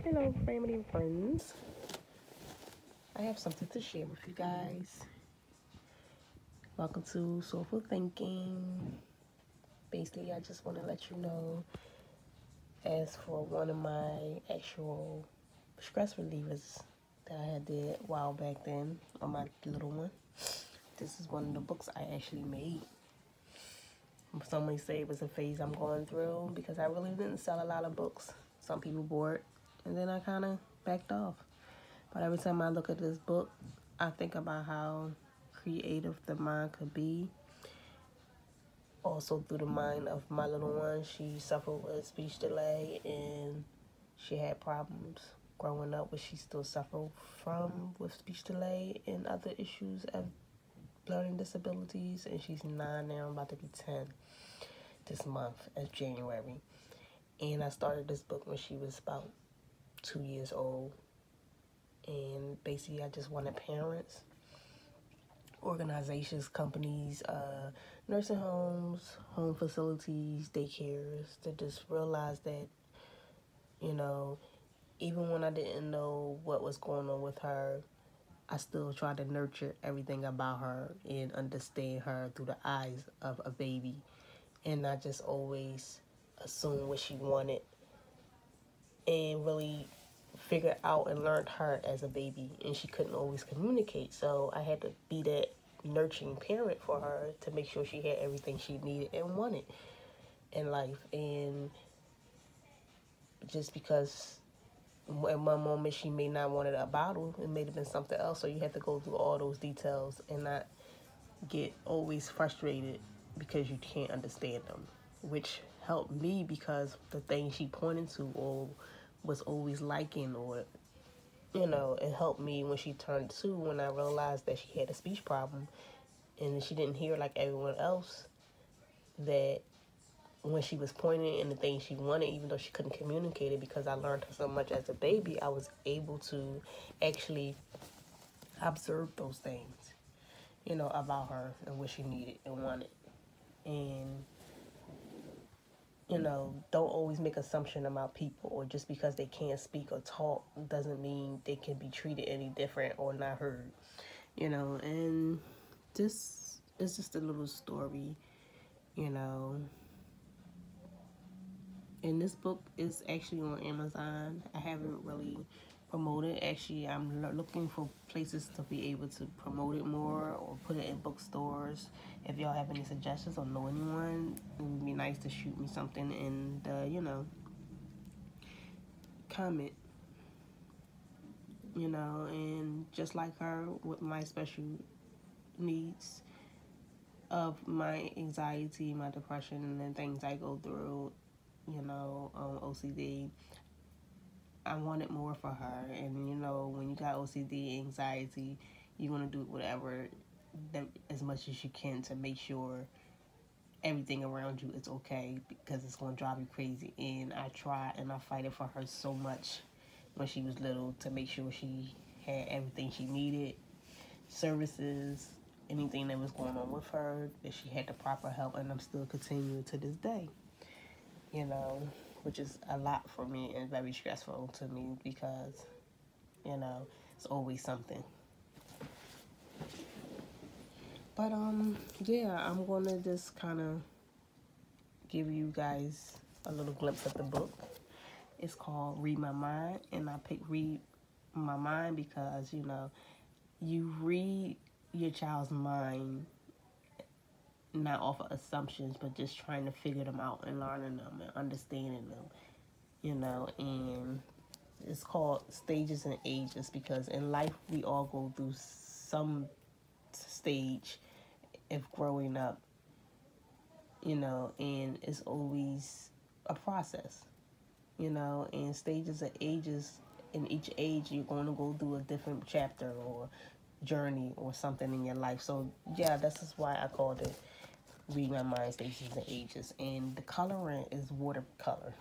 Hello, family and friends. I have something to share with you guys. Welcome to Soulful Thinking. Basically, I just want to let you know, as for one of my actual stress relievers that I had did a while back then on my little one. This is one of the books I actually made. Some may say it was a phase I'm going through because I really didn't sell a lot of books. Some people bought it, and then I kind of backed off. But every time I look at this book, I think about how creative the mind could be. Also through the mind of my little one, she suffered with speech delay and she had problems growing up, which she still suffers from with speech delay and other issues of learning disabilities. And she's 9 now, about to be 10 this month as January. And I started this book when she was about 2 years old. And basically I just wanted parents, organizations, companies, nursing homes, home facilities, daycares to just realize that, even when I didn't know what was going on with her, I still tried to nurture everything about her and understand her through the eyes of a baby and not just always assume what she wanted and really figured out and learned her as a baby, and she couldn't always communicate, so I had to be that nurturing parent for her to make sure she had everything she needed and wanted in life. And just because at one moment she may not wanted a bottle, it may have been something else, so you have to go through all those details and not get always frustrated because you can't understand them, which helped me because the things she pointed to or was always liking, or it helped me when she turned 2, when I realized that she had a speech problem and she didn't hear like everyone else, that when she was pointing and the things she wanted, even though she couldn't communicate it, because I learned her so much as a baby, I was able to actually observe those things, about her and what she needed and wanted. And don't always make assumption about people, or just because they can't speak or talk doesn't mean they can be treated any different or not heard, and this is just a little story, and this book is actually on Amazon. I haven't really promoted. Actually, I'm looking for places to be able to promote it more or put it in bookstores. If y'all have any suggestions or know anyone, it would be nice to shoot me something in the, comment. And just like her, with my special needs of my anxiety, my depression, and then things I go through, OCD, I wanted more for her. And when you got OCD, anxiety, you want to do whatever as much as you can to make sure everything around you is okay, because it's going to drive you crazy. And I try and I fight it for her so much when she was little to make sure she had everything she needed, services, anything that was going on with her, that she had the proper help. And I'm still continuing to this day, which is a lot for me and very stressful to me because, it's always something. But, yeah, I'm going to just kind of give you guys a little glimpse of the book. It's called Read My Mind, and I picked Read My Mind because, you read your child's mind not off of assumptions, but just trying to figure them out and learning them and understanding them, and it's called Stages and Ages because in life we all go through some stage of growing up, and it's always a process, and stages of ages. In each age, you're going to go through a different chapter or journey or something in your life. So, yeah, this is why I called it Read My Mind, Stages and Ages. And the coloring is watercolor.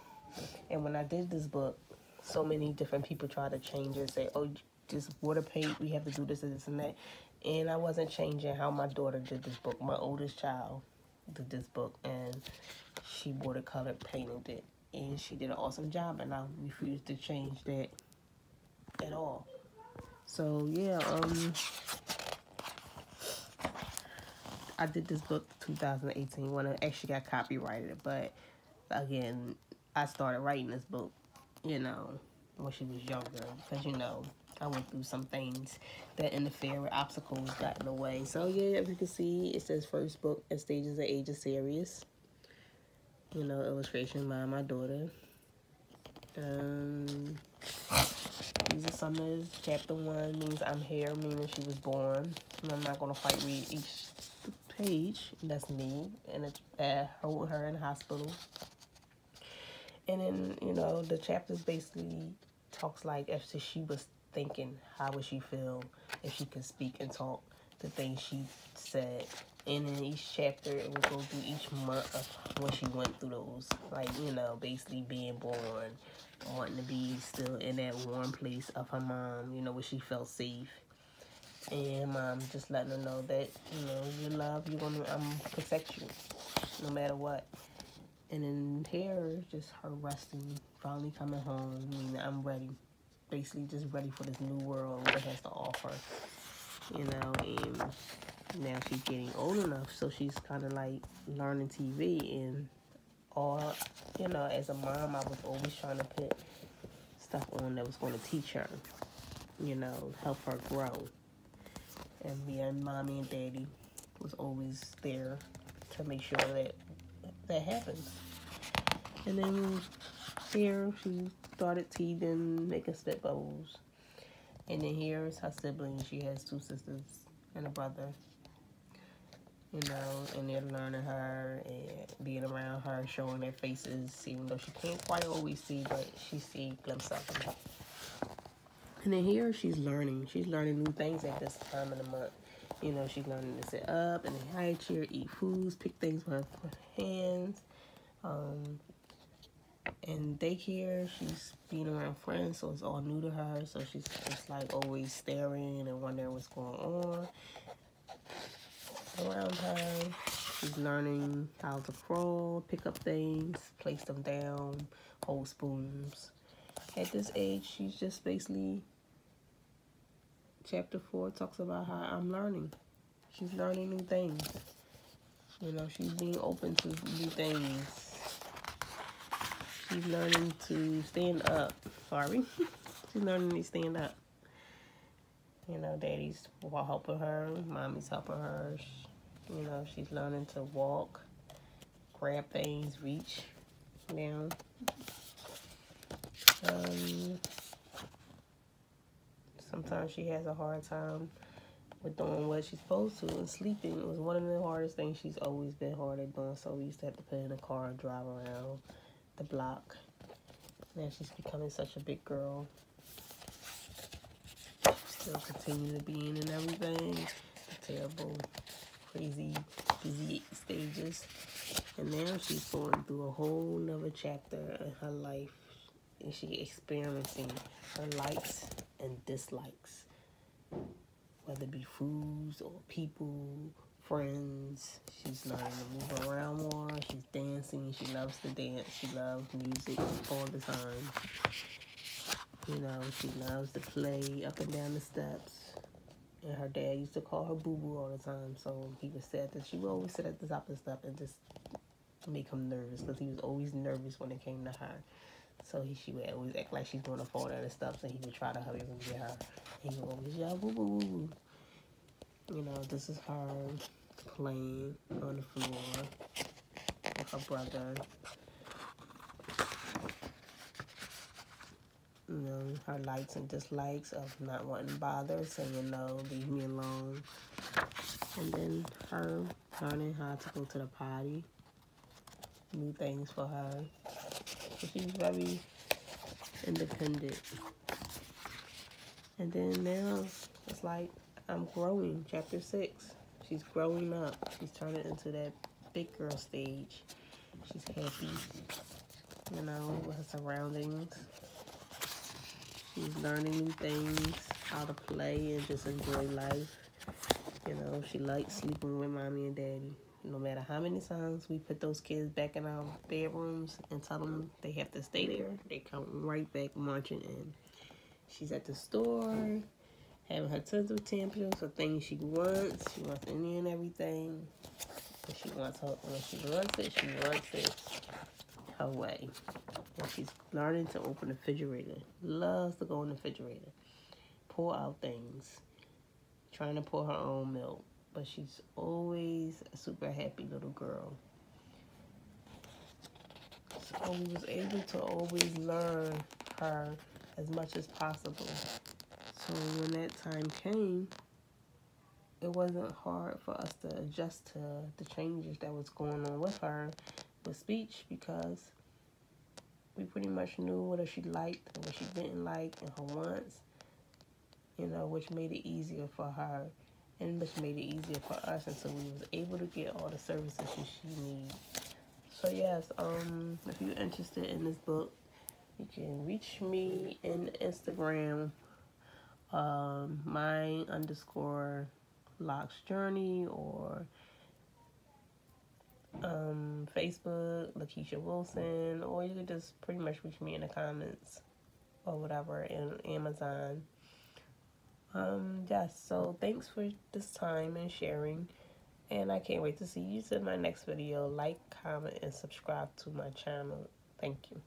And when I did this book, so many different people try to change it, say, oh, just water paint, we have to do this and this and that. And I wasn't changing how my daughter did this book. My oldest child did this book, and she watercolor painted it. And she did an awesome job, and I refuse to change that at all. So yeah, I did this book 2018 when it actually got copyrighted, but again, I started writing this book, when she was younger, because I went through some things that interfere with obstacles got in the way. So yeah, as you can see, it says first book at stages of age of serious. Illustration by my daughter. These are some of chapter 1 means I'm here, meaning she was born. And I'm not gonna quite read each page. That's me, and it's holding her in the hospital. And then the chapters basically talks like if she was thinking, how would she feel if she could speak and talk the things she said. And in each chapter, it would go through each month of when she went through those. Like, basically being born, wanting to be still in that warm place of her mom, where she felt safe. And mom just letting her know that, you love, I'm protect you, no matter what. And then here, just her resting, finally coming home. I'm ready. Basically just ready for this new world, what it has to offer. And now she's getting old enough, so she's kind of like learning TV. And as a mom, I was always trying to put stuff on that was going to teach her, help her grow. And me and mommy and daddy was always there to make sure that happens. And then here she started teething, making spit bubbles. And then here's her siblings. She has 2 sisters and a brother. And they're learning her and being around her, showing their faces, even though she can't quite always see, but she sees glimpses of them. And then here she's learning. She's learning new things at this time of the month. She's learning to sit up in a high chair, eat foods, pick things with her hands. In daycare, she's being around friends, so it's all new to her. So she's just like always staring and wondering what's going on around her. She's learning how to crawl, pick up things, place them down, hold spoons. At this age, she's just basically, chapter 4 talks about how I'm learning. She's learning new things. She's being open to new things. She's learning to stand up. Sorry. She's learning to stand up. Daddy's helping her. Mommy's helping her. She's learning to walk, grab things, reach down. Sometimes she has a hard time with doing what she's supposed to, and sleeping was one of the hardest things she's always been hard at doing. So we used to have to put her in a car and drive around the block. Now she's becoming such a big girl. Still continue to be in everything. Terrible, crazy, busy stages. And now she's going through a whole nother chapter in her life. And she's experiencing her likes and dislikes. Whether it be foods or people, friends. She's learning to move around more. She's dancing. She loves to dance. She loves music all the time. She loves to play up and down the steps. And her dad used to call her boo-boo all the time. So he would say that she would always sit at the top of the step and just make him nervous, because he was always nervous when it came to her. So she would always act like she's going to fall down the steps, and he would try to hurry up and get her. And he would always yell, boo-boo. This is her playing on the floor with her brother. Her likes and dislikes of not wanting to bother, saying no, leave me alone. And then her learning how to go to the potty. New things for her. So she's very independent. And then now it's like I'm growing. Chapter 6. She's growing up. She's turning into that big girl stage. She's happy, with her surroundings. She's learning new things, how to play and just enjoy life. She likes sleeping with mommy and daddy. No matter how many times we put those kids back in our bedrooms and tell them they have to stay there, they come right back marching in. She's at the store, having her temper tantrums for things she wants. She wants any and everything. When she wants she wants it her way. And she's learning to open the refrigerator. Loves to go in the refrigerator. Pour out things. Trying to pour her own milk. But she's always a super happy little girl. So we was able to always learn her as much as possible. So when that time came, it wasn't hard for us to adjust to the changes that was going on with her with speech, because we pretty much knew what she liked and what she didn't like and her wants, which made it easier for her and which made it easier for us until we was able to get all the services that she needs. So yes, if you're interested in this book, you can reach me in Instagram, my_Locks Journey, or Facebook, Lakeisha Wilson, or you can just pretty much reach me in the comments or whatever in Amazon. Yes, so thanks for this time and sharing, and I can't wait to see you in my next video. Like, comment, and subscribe to my channel. Thank you.